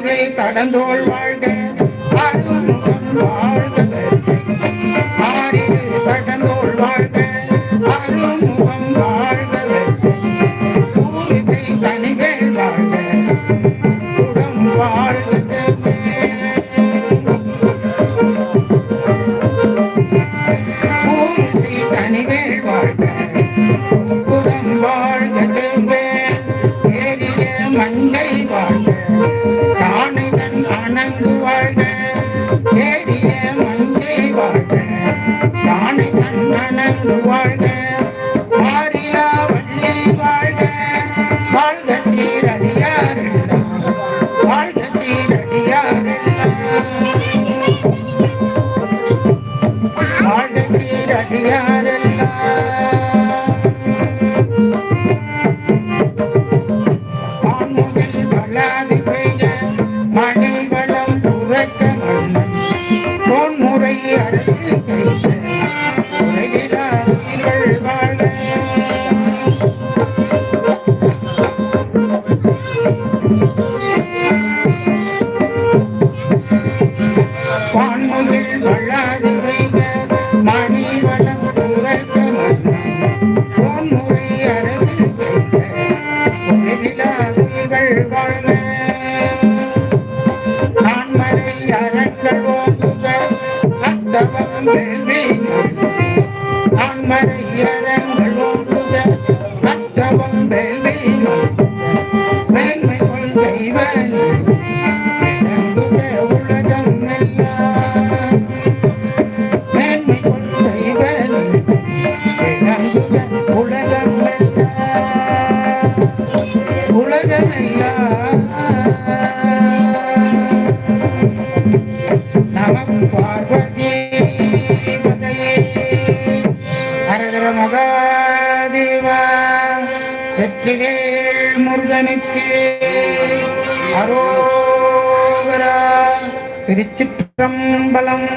கடந்தோள் வாழ்க அருள்முகம் வாழ்க ஆரிரு கடந்தோள் வாழ்க அருள்முகம் வாழ்க பூரிசை கனிகள் வாழ்க குடம் வாழ்க பூரிசை கனிகள் வாழ்க குடம் வாழ்க ஏறிய மங்கை வாழ்க அணங்கு வாழ்க ஏறிய மங்கை வாழ்க யானை அணங்கு வாழ்க மாறியா வள்ளி வாழ்க வாழ்க சீரடியாரெல்லாம் வாழ்க சீரடியாரெல்லாம் வாழ்க சீரடியாரெல்லாம் வான்முகில் வளாது பெய்த மணிவளம் புரட்ட மன்னன் பொன்முறை அரசு செய்த உலகிலார்கள் வாழ வான்முகில் வளாது பெய்த மணிவளம் புரட்ட மன்னன் பொன்முறை அரசு செய்த உலகிலார்கள் வாழ அரங்கள் ஓங்குக அத்தவம் வேள்வி ஆண்மறை அரங்கள் ஓங்குக அத்தவம் வேள்வி மேன்மை கொள் தெய்வன் விளங்குக உலகம் எல்லாம் மேன்மை கொள் தெய்வன் விளங்குக உலகம் எல்லாம் உலகம் எல்லாம் பார்வதி ஹரஹர மகாதேவா வெற்றிவேல் முருகனுக்கு அரோகரா திருச்சிற்றம்பலம்.